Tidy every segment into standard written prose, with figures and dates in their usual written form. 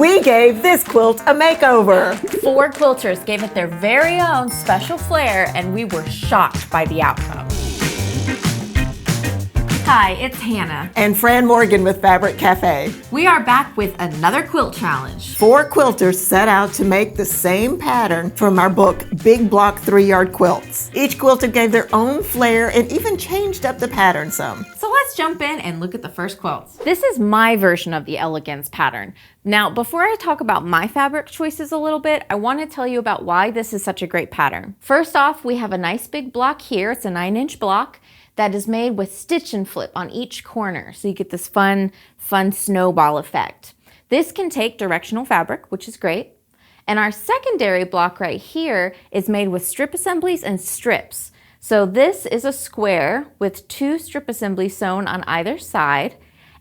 We gave this quilt a makeover. 4 quilters gave it their very own special flair, and we were shocked by the outcome. Hi, it's Hannah. And Fran Morgan with Fabric Café. We are back with another quilt challenge. 4 quilters set out to make the same pattern from our book, Big Block 3-Yard Quilts. Each quilter gave their own flair and even changed up the pattern some. So let's jump in and look at the first quilts. This is my version of the elegance pattern. Now, before I talk about my fabric choices a little bit, I want to tell you about why this is such a great pattern. First off, we have a nice big block here. It's a 9-inch block that is made with stitch and flip on each corner. So you get this fun snowball effect. This can take directional fabric, which is great. And our secondary block right here is made with strip assemblies and strips. So this is a square with 2 strip assemblies sewn on either side.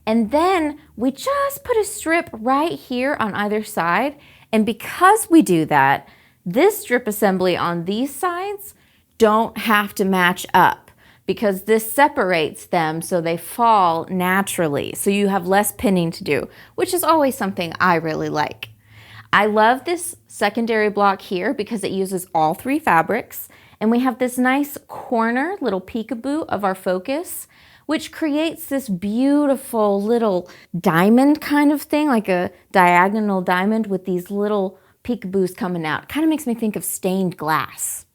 And then we just put a strip right here on either side. And because we do that, this strip assembly on these sides don't have to match up, because this separates them so they fall naturally. So you have less pinning to do, which is always something I really like. I love this secondary block here because it uses all 3 fabrics. And we have this nice corner, little peekaboo of our focus, which creates this beautiful little diamond kind of thing, like a diagonal diamond with these little peekaboos coming out. Kind of makes me think of stained glass.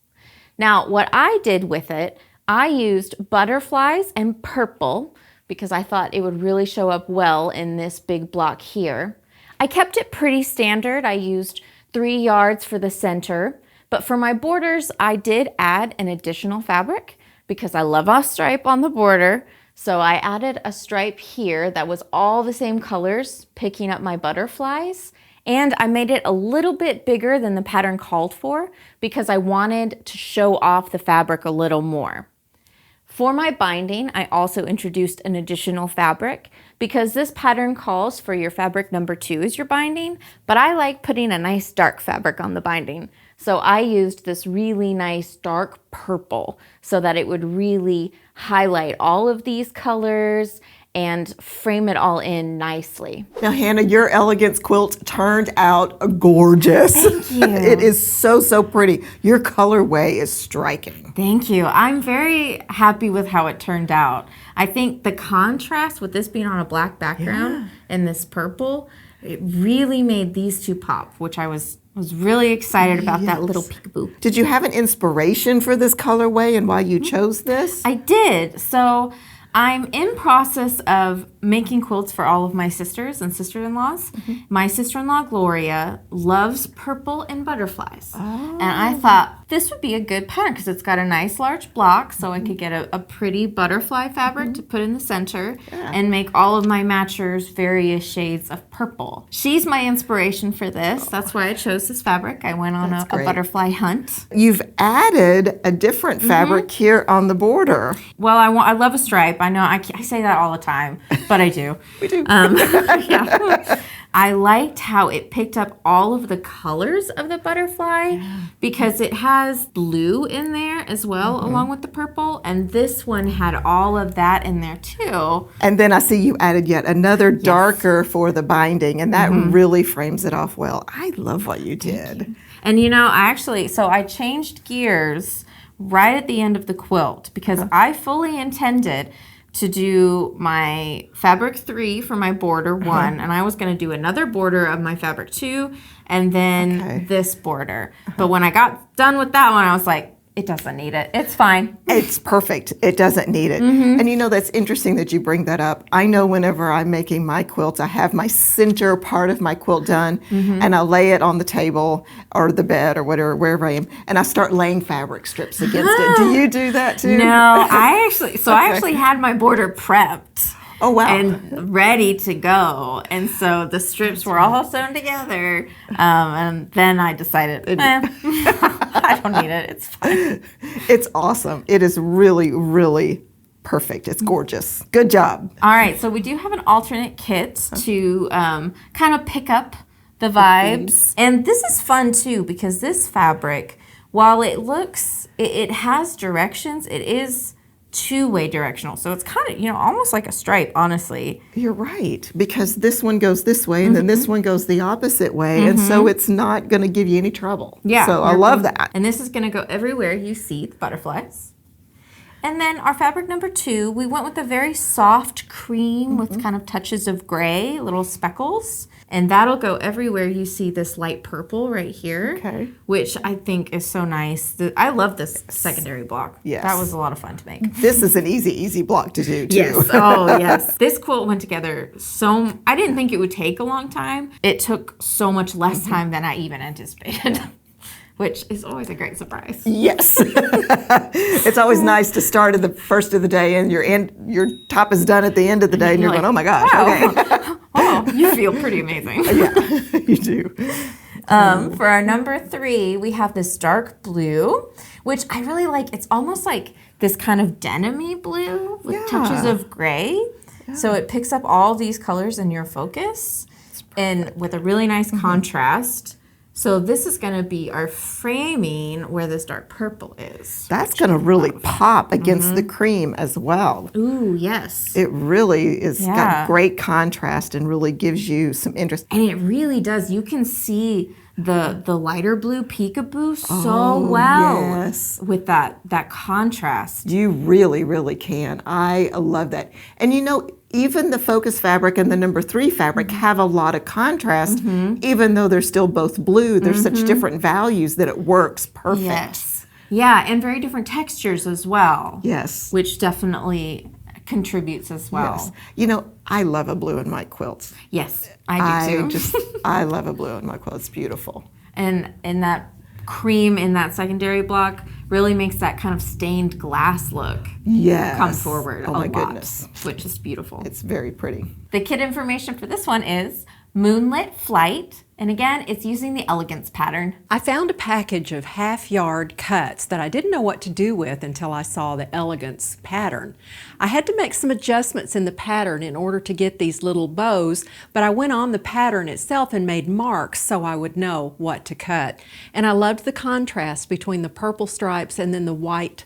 Now, what I did with it, I used butterflies and purple because I thought it would really show up well in this big block here. I kept it pretty standard. I used 3 yards for the center, but for my borders, I did add an additional fabric because I love a stripe on the border. So I added a stripe here that was all the same colors, picking up my butterflies. And I made it a little bit bigger than the pattern called for because I wanted to show off the fabric a little more. For my binding, I also introduced an additional fabric because this pattern calls for your fabric number 2 as your binding, but I like putting a nice dark fabric on the binding. So I used this really nice dark purple so that it would really highlight all of these colors and frame it all in nicely. Now, Hannah, your elegance quilt turned out gorgeous. Thank you. It is so pretty. Your colorway is striking. Thank you. I'm very happy with how it turned out. I think the contrast with this being on a black background and this purple, it really made these 2 pop, which I was really excited about. That little peekaboo. Did you have an inspiration for this colorway and why you chose this? I did. So I'm in process of making quilts for all of my sisters and sister-in-laws. My sister-in-law, Gloria, loves purple and butterflies. And I thought this would be a good pattern because it's got a nice large block, so I could get a pretty butterfly fabric to put in the center and make all of my matchers various shades of purple. She's my inspiration for this. That's why I chose this fabric. I went on a butterfly hunt. You've added a different fabric here on the border. Well, I love a stripe. I know I say that all the time, but I do. We do. Yeah. I liked how it picked up all of the colors of the butterfly because it has blue in there as well, along with the purple. And this one had all of that in there too. And then I see you added yet another darker for the binding, and that really frames it off well. I love what you did. And you know, I changed gears right at the end of the quilt because I fully intended to do my fabric 3 for my border 1, and I was going to do another border of my fabric 2, and then this border. But when I got done with that one, I was like, it doesn't need it. It's fine. It's perfect. It doesn't need it. And you know, that's interesting that you bring that up. I know whenever I'm making my quilts, I have my center part of my quilt done, and I lay it on the table or the bed or whatever, wherever I am, and I start laying fabric strips against it. Do you do that too? No, I actually had my border prepped. Oh, wow. And ready to go. And so the strips were all sewn together. And then I decided, I don't need it. It's fine. It's awesome. It is really perfect. It's gorgeous. Good job. All right. So we do have an alternate kit to kind of pick up the vibes. And this is fun, too, because this fabric, while it has directions, it is two-way directional. So it's kind of, almost like a stripe, honestly. You're right, because this one goes this way and then this one goes the opposite way. And so it's not going to give you any trouble. Yeah. So I love that. And this is going to go everywhere you see the butterflies. And then our fabric number 2, we went with a very soft cream with kind of touches of gray, little speckles. And that'll go everywhere you see this light purple right here, which I think is so nice. I love this secondary block. Yes. That was a lot of fun to make. This is an easy block to do, too. Yes. Oh, yes. This quilt went together I didn't think it would take a long time. It took so much less time than I even anticipated. Which is always a great surprise. Yes. It's always nice to start at the first of the day and your top is done at the end of the day and you're like, going, oh my gosh, wow. okay. Oh, you feel pretty amazing. Yeah, you do. For our number 3, we have this dark blue, which I really like. It's almost like this kind of denim-y blue with touches of gray. Yeah. So it picks up all these colors in your focus and with a really nice contrast. So this is going to be our framing where this dark purple is. That's going to really pop against the cream as well. Ooh, yes. It really is got great contrast and really gives you some interest. And it really does. You can see the lighter blue peekaboo so well with that contrast. You really, really can. I love that. And even the focus fabric and the number 3 fabric have a lot of contrast, even though they're still both blue. There's such different values that it works perfect. Yes. Yeah, and very different textures as well. Yes. Which definitely contributes as well. Yes. I love a blue in my quilts. Yes, I do too. I love a blue in my quilts. It's beautiful. And that cream in that secondary block really makes that kind of stained glass look come forward a lot, goodness. Which is beautiful. It's very pretty. The kit information for this one is Moonlit Flight, and again, it's using the Elegance pattern. I found a package of half-yard cuts that I didn't know what to do with until I saw the Elegance pattern. I had to make some adjustments in the pattern in order to get these little bows, but I went on the pattern itself and made marks so I would know what to cut. And I loved the contrast between the purple stripes and then the white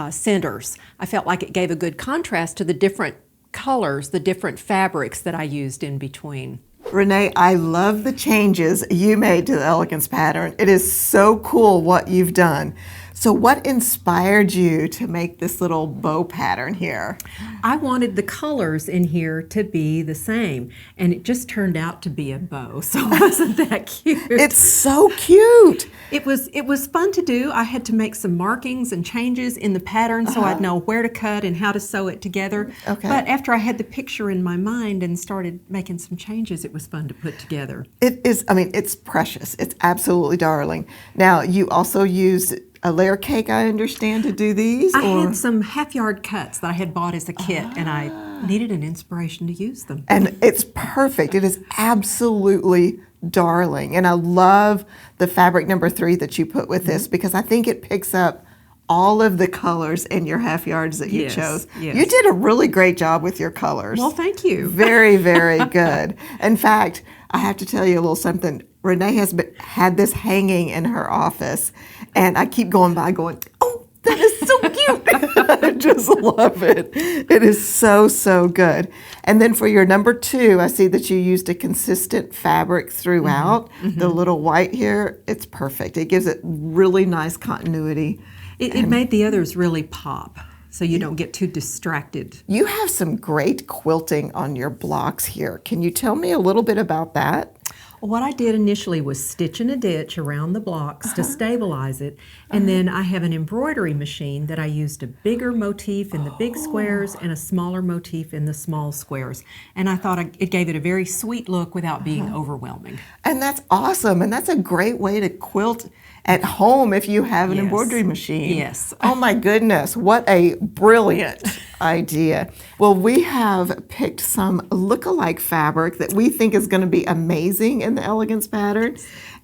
centers. I felt like it gave a good contrast to the different colors, the different fabrics that I used in between. Rene, I love the changes you made to the Elegance pattern. It is so cool what you've done. So what inspired you to make this little bow pattern here? I wanted the colors in here to be the same, and it just turned out to be a bow, so wasn't that cute? It's so cute. It was fun to do. I had to make some markings and changes in the pattern so I'd know where to cut and how to sew it together. Okay. But after I had the picture in my mind and started making some changes, it was fun to put together. It is, it's precious. It's absolutely darling. Now, you also used a layer cake, I understand, to do these? I had some half-yard cuts that I had bought as a kit, and I needed an inspiration to use them. And it's perfect. It is absolutely darling. And I love the fabric number 3 that you put with this because I think it picks up all of the colors in your half yards that you chose. Yes. You did a really great job with your colors. Well, thank you. Very, very good. In fact, I have to tell you a little something. Renee has had this hanging in her office, and I keep going by going, oh, that is so cute. I just love it. It is so, so good. And then for your number 2, I see that you used a consistent fabric throughout. The little white here, it's perfect. It gives it really nice continuity. It made the others really pop, so you don't get too distracted. You have some great quilting on your blocks here. Can you tell me a little bit about that? What I did initially was stitch in a ditch around the blocks to stabilize it, and then I have an embroidery machine that I used a bigger motif in the big squares and a smaller motif in the small squares. And I thought it gave it a very sweet look without being overwhelming. And that's awesome, and that's a great way to quilt at home if you have an embroidery machine. Yes. Oh my goodness, what a brilliant idea. Well, we have picked some look-alike fabric that we think is going to be amazing in the Elegance pattern.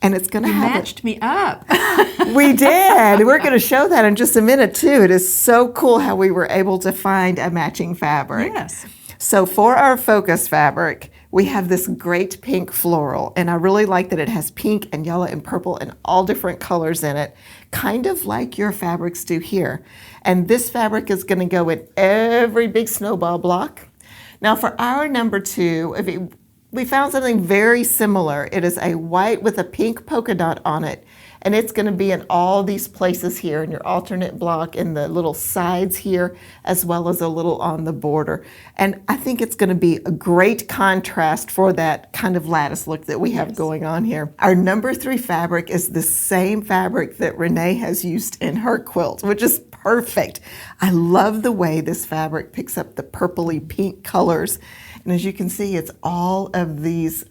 And it's going to have matched me up. We did. We're going to show that in just a minute too. It is so cool how we were able to find a matching fabric. Yes. So for our focus fabric, we have this great pink floral, and I really like that it has pink and yellow and purple and all different colors in it, kind of like your fabrics do here. And this fabric is going to go in every big snowball block. Now for our number 2, we found something very similar. It is a white with a pink polka dot on it, and it's going to be in all these places here in your alternate block, in the little sides here, as well as a little on the border. And I think it's going to be a great contrast for that kind of lattice look that we have going on here. Our number 3 fabric is the same fabric that Rene has used in her quilt, which is perfect. I love the way this fabric picks up the purpley pink colors. And as you can see, it's all of these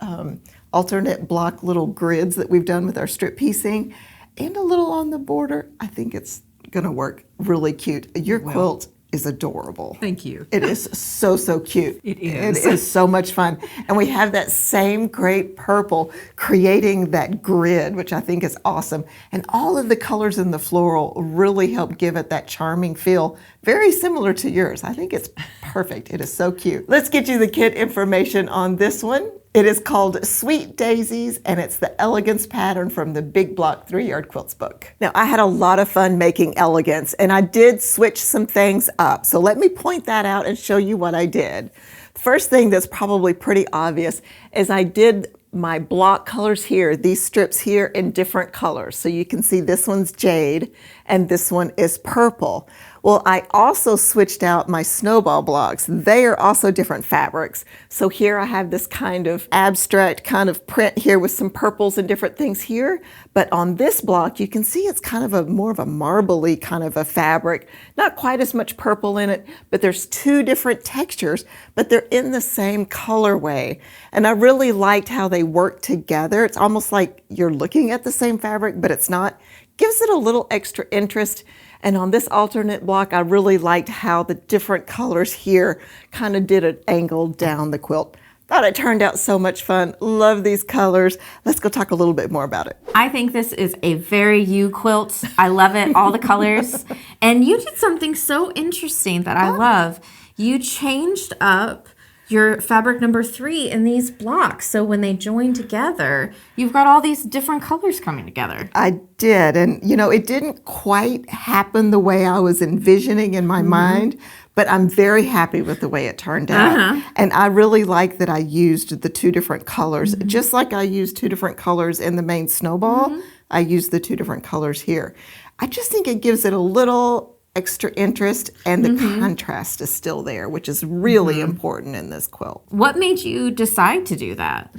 alternate block little grids that we've done with our strip piecing, and a little on the border. I think it's gonna work really cute. Your quilt is adorable. Thank you. It is so cute. It is. It is so much fun. And we have that same great purple creating that grid, which I think is awesome. And all of the colors in the floral really help give it that charming feel, very similar to yours. I think it's perfect. It is so cute. Let's get you the kit information on this one. It is called Sweet Daisies, and it's the Elegance pattern from the Big Block 3-Yard Quilts book. Now, I had a lot of fun making Elegance, and I did switch some things up. So let me point that out and show you what I did. First thing that's probably pretty obvious is I did my block colors here, these strips here, in different colors. So you can see this one's jade, and this one is purple. Well, I also switched out my snowball blocks. They are also different fabrics. So here I have this kind of abstract kind of print here with some purples and different things here. But on this block, you can see it's kind of more of a marbly kind of a fabric. Not quite as much purple in it, but there's 2 different textures, but they're in the same colorway. And I really liked how they work together. It's almost like you're looking at the same fabric, but it's not. Gives it a little extra interest. And on this alternate block, I really liked how the different colors here kind of did an angle down the quilt. Thought it turned out so much fun. Love these colors. Let's go talk a little bit more about it. I think this is a very you quilt. I love it, all the colors. And you did something so interesting that I love. You changed up your fabric number 3 in these blocks. So when they join together, you've got all these different colors coming together. I did. And, you know, it didn't quite happen the way I was envisioning in my mind, but I'm very happy with the way it turned out. And I really like that I used the 2 different colors. Just like I used 2 different colors in the main snowball, I used the 2 different colors here. I just think it gives it a little extra interest, and the contrast is still there, which is really important in this quilt. What made you decide to do that?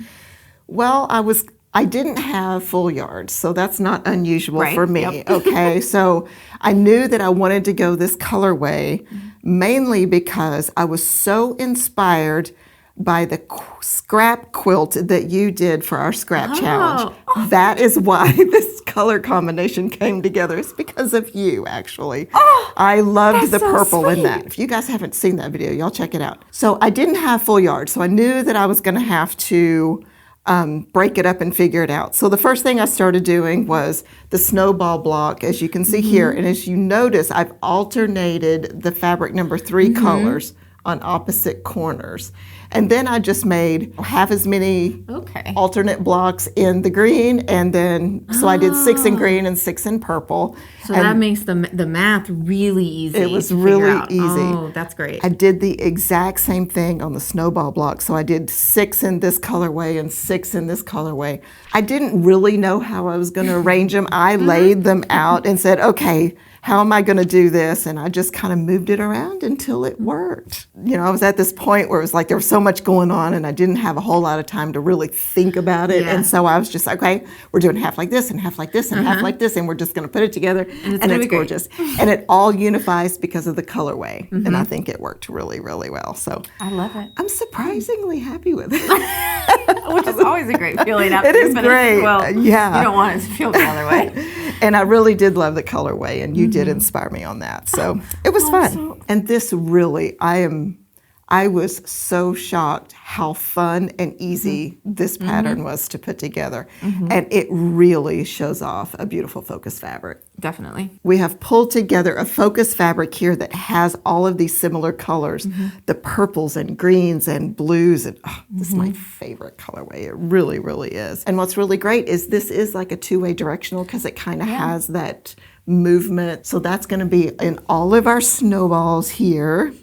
Well, I didn't have full yards, so that's not unusual for me. Okay, so I knew that I wanted to go this colorway mainly because I was so inspired by the scrap quilt that you did for our scrap challenge. That is why this color combination came together. It's because of you, actually. I loved the purple in that. If you guys haven't seen that video, y'all check it out. So I didn't have full yards, so I knew that I was going to have to break it up and figure it out. So the first thing I started doing was the snowball block, as you can see here. And as you notice, I've alternated the fabric number 3 colors on opposite corners. And then I just made half as many alternate blocks in the green, and then, so I did 6 in green and 6 in purple. So that makes the math really easy. It was really easy. Oh, that's great. I did the exact same thing on the snowball block. So I did 6 in this colorway and 6 in this colorway. I didn't really know how I was going to arrange them. I laid them out and said, okay, how am I going to do this? And I just kind of moved it around until it worked. You know, I was at this point where it was like there was so much going on and I didn't have a whole lot of time to really think about it. And so I was just like, okay, we're doing half like this and half like this and half like this, and we're just going to put it together, and it's gorgeous. And it all unifies because of the colorway. And I think it worked really, really well. So I love it. I'm surprisingly happy with it. Which is always a great feeling. It is great. Well, yeah. You don't want it to feel the other way. And I really did love the colorway, and you did inspire me on that. So it was fun. And this really, I I was so shocked how fun and easy this pattern was to put together. And it really shows off a beautiful focus fabric. Definitely. We have pulled together a focus fabric here that has all of these similar colors, the purples and greens and blues. And this is my favorite colorway. It really, really is. And what's really great is this is like a two-way directional because it kind of has that movement. So that's going to be in all of our snowballs here.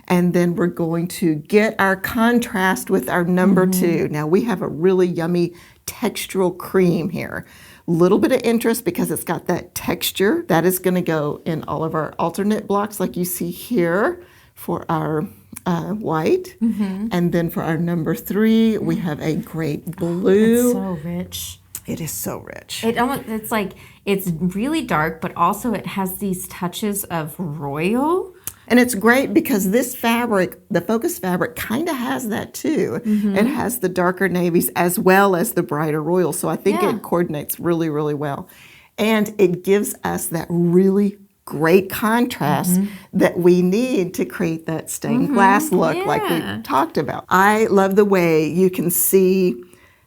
And then we're going to get our contrast with our number 2. Now we have a really yummy textural cream here. Little bit of interest because it's got that texture. That is going to go in all of our alternate blocks like you see here for our white. And then for our number 3, we have a great blue. It's so rich. It is so rich. It's like, it's really dark, but also it has these touches of royal. And it's great because this fabric, the focus fabric, kind of has that too. It has the darker navies as well as the brighter royal. So I think it coordinates really, really well. And it gives us that really great contrast that we need to create that stained glass look like we talked about. I love the way you can see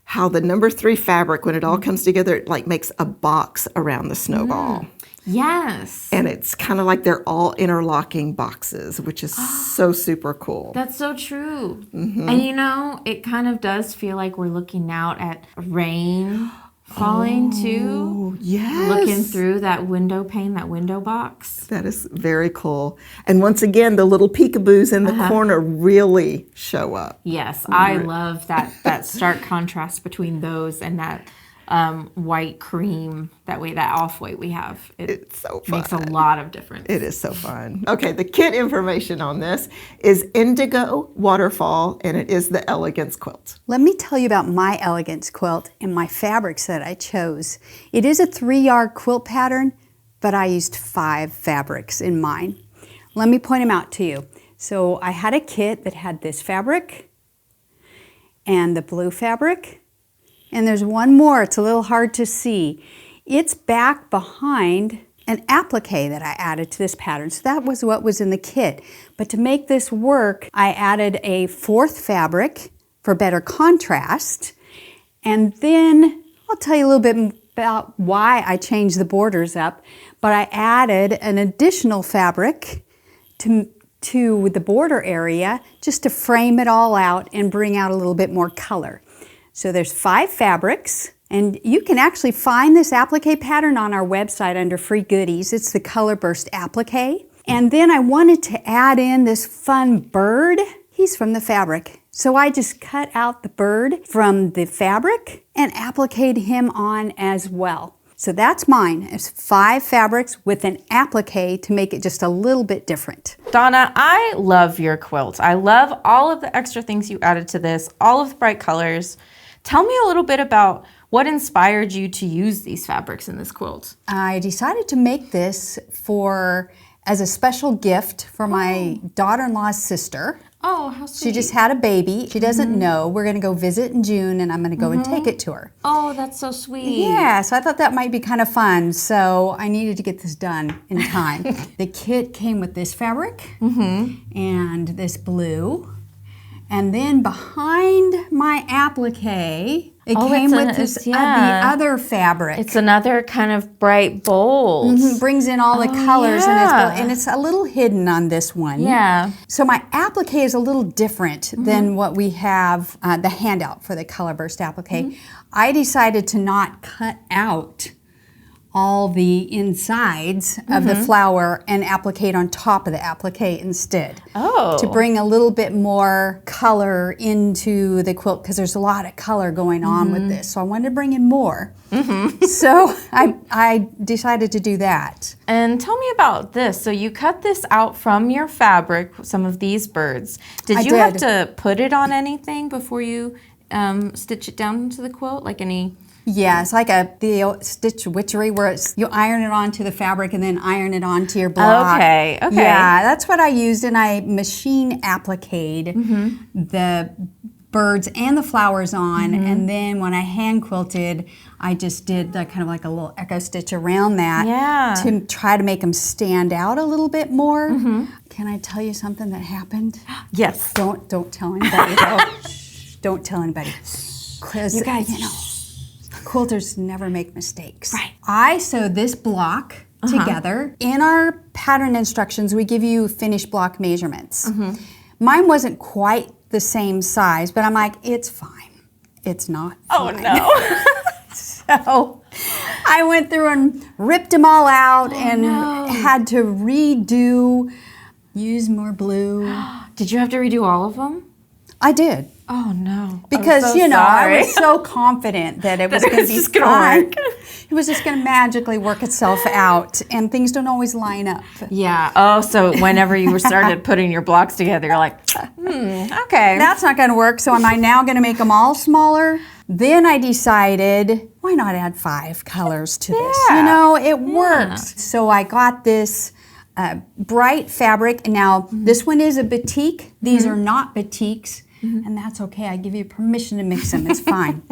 how the number 3 fabric, when it all comes together, it like makes a box around the snowball. Yes. And it's kind of like they're all interlocking boxes, which is so super cool. That's so true. And you know, it kind of does feel like we're looking out at rain falling too. Yes. Looking through that window pane, that window box. That is very cool. And once again, the little peekaboos in the corner really show up. Yes, I love that stark contrast between those and that white cream, that off-white we have. It's so fun. Makes a lot of difference. It is so fun. Okay, the kit information on this is Indigo, Waterfall, and it is the Elegance quilt. Let me tell you about my Elegance quilt and my fabrics that I chose. It is a 3-yard quilt pattern, but I used 5 fabrics in mine. Let me point them out to you. So I had a kit that had this fabric and the blue fabric. And there's one more, it's a little hard to see. It's back behind an applique that I added to this pattern. So that was what was in the kit. But to make this work, I added a 4th fabric for better contrast. And then I'll tell you a little bit about why I changed the borders up. But I added an additional fabric to the border area just to frame it all out and bring out a little bit more color. So there's 5 fabrics, and you can actually find this applique pattern on our website under free goodies. It's the Color Burst applique. And then I wanted to add in this fun bird. He's from the fabric. So I just cut out the bird from the fabric and appliqued him on as well. So that's mine. It's 5 fabrics with an applique to make it just a little bit different. Donna, I love your quilt. I love all of the extra things you added to this, all of the bright colors. Tell me a little bit about what inspired you to use these fabrics in this quilt. I decided to make this as a special gift for my daughter-in-law's sister. Oh, how sweet. She just had a baby. She doesn't know. We're going to go visit in June, and I'm going to go and take it to her. Oh, that's so sweet. Yeah, so I thought that might be kind of fun. So I needed to get this done in time. The kit came with this fabric and this blue. And then behind my applique, it came with the other fabric. It's another kind of bright bold. Brings in all the colors, and it's a little hidden on this one. Yeah. So my applique is a little different than what we have, the handout for the Color Burst applique. I decided to not cut out all the insides of the flower and applique on top of the applique instead. Oh. To bring a little bit more color into the quilt, because there's a lot of color going on with this. So I wanted to bring in more. So I decided to do that. And tell me about this. So you cut this out from your fabric, some of these birds. Did you have to put it on anything before you stitch it down into the quilt? Like any... Yeah, it's like the stitch witchery where you iron it onto the fabric and then iron it onto your block. Okay. Yeah, that's what I used, and I machine appliqued the birds and the flowers on, and then when I hand quilted, I just did kind of like a little echo stitch around that to try to make them stand out a little bit more. Can I tell you something that happened? Yes. Don't tell anybody though. Shh, don't tell anybody. 'Cause, You guys, quilters never make mistakes. Right. I sewed this block together. In our pattern instructions, we give you finished block measurements. Mine wasn't quite the same size, but I'm like, it's fine. It's not fine. Oh no. So I went through and ripped them all out and had to use more blue. Did you have to redo all of them? I did. Oh no. Because, I'm so I sorry. was so confident that it was That it going was to be just gonna fine. work. It was just going to magically work itself out, and things don't always line up. Yeah. Oh, so whenever you started putting your blocks together, you're like, okay. That's not going to work, so am I now going to make them all smaller? Then I decided, why not add 5 colors to this? Yeah. It works. So I got this bright fabric, and now this one is a batik. These are not batiks. And that's okay. I give you permission to mix them. It's fine.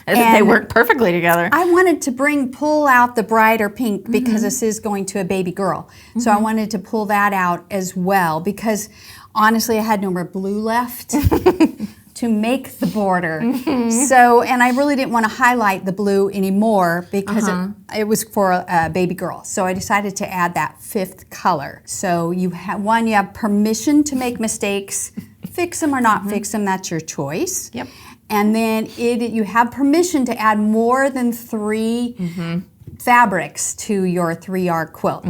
They work perfectly together. I wanted to pull out the brighter pink because this is going to a baby girl. So I wanted to pull that out as well because honestly I had no more blue left to make the border. So, and I really didn't want to highlight the blue anymore because it was for a baby girl. So I decided to add that 5th color. So you have permission to make mistakes. Fix them or not fix them, that's your choice. Yep. And then you have permission to add more than 3 fabrics to your 3-yard quilt.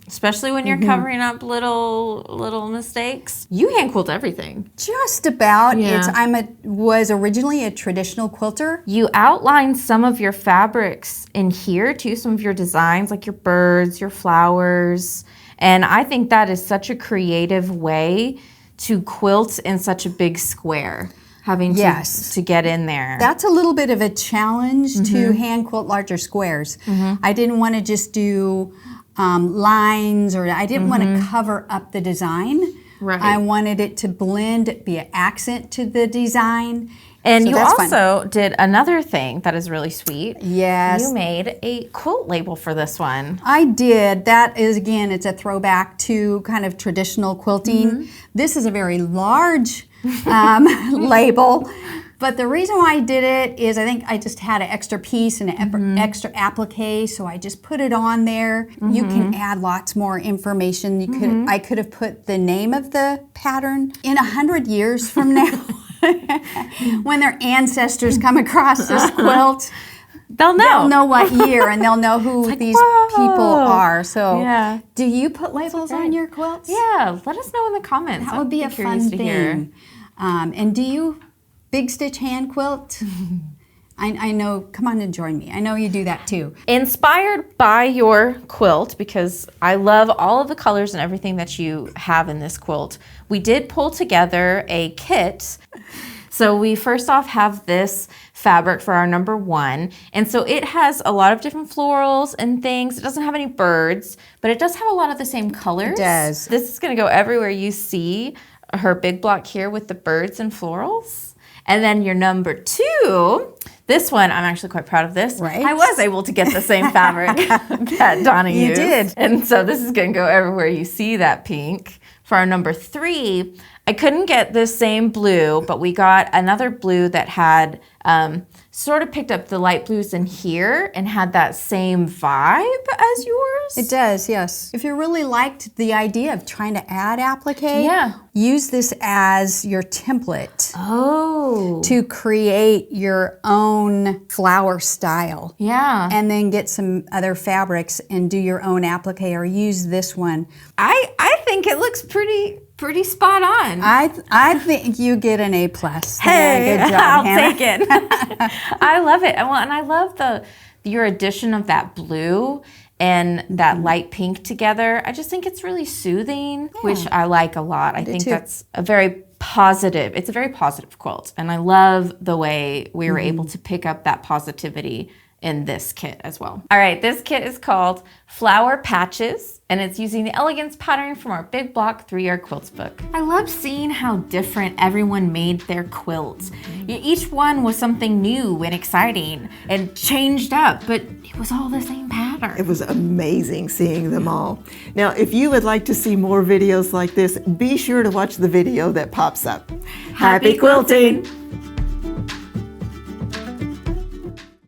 Especially when you're covering up little mistakes. You hand quilt everything. Just about. Yeah. Was originally a traditional quilter. You outline some of your fabrics in here too, some of your designs like your birds, your flowers. And I think that is such a creative way to quilt in such a big square, having to get in there. That's a little bit of a challenge to hand quilt larger squares. I didn't want to just do lines, or I didn't want to cover up the design. Right. I wanted it to blend, be an accent to the design. And So you that's fun. also did another thing that is really sweet. Yes. You made a quilt label for this one. I did. That is, again, it's a throwback to kind of traditional quilting. This is a very large label, but the reason why I did it is I think I just had an extra piece and an extra applique, so I just put it on there. You can add lots more information. I could have put the name of the pattern. In 100 years from now, when their ancestors come across this quilt, They'll know. they'll know what year, and they'll know who these people are. So, Yeah. do you put labels on your quilts? Yeah, let us know in the comments. That would be a fun thing. And do you big stitch hand quilt? I know, come on and join me. I know you do that too. Inspired by your quilt, because I love all of the colors and everything that you have in this quilt, we did pull together a kit. So we first off have this fabric for our number 1. And so it has a lot of different florals and things. It doesn't have any birds, but it does have a lot of the same colors. It does. This is gonna go everywhere you see her big block here with the birds and florals. And then your number 2, this one, I'm actually quite proud of this. Right. I was able to get the same fabric that Donna You used. did. And so this is gonna go everywhere you see that pink. For our number 3, I couldn't get this same blue, but we got another blue that had sort of picked up the light blues in here and had that same vibe as yours. It does, yes. If you really liked the idea of trying to add applique, use this as your template to create your own flower style. Yeah. And then get some other fabrics and do your own applique, or use this one. I think it looks pretty spot on. I think you get an A+. Hey, good job, I'll Hannah. take it. I love it. Well, and I love your addition of that blue and that light pink together. I just think it's really soothing, which I like a lot. I think that's it's a very positive quilt. And I love the way we were able to pick up that positivity in this kit as well. All right, this kit is called Flower Patches, and it's using the Elegance pattern from our Big Block 3-Yard Quilts book. I love seeing how different everyone made their quilts. Each one was something new and exciting and changed up, but it was all the same pattern. It was amazing seeing them all. Now, if you would like to see more videos like this, be sure to watch the video that pops up. Happy quilting!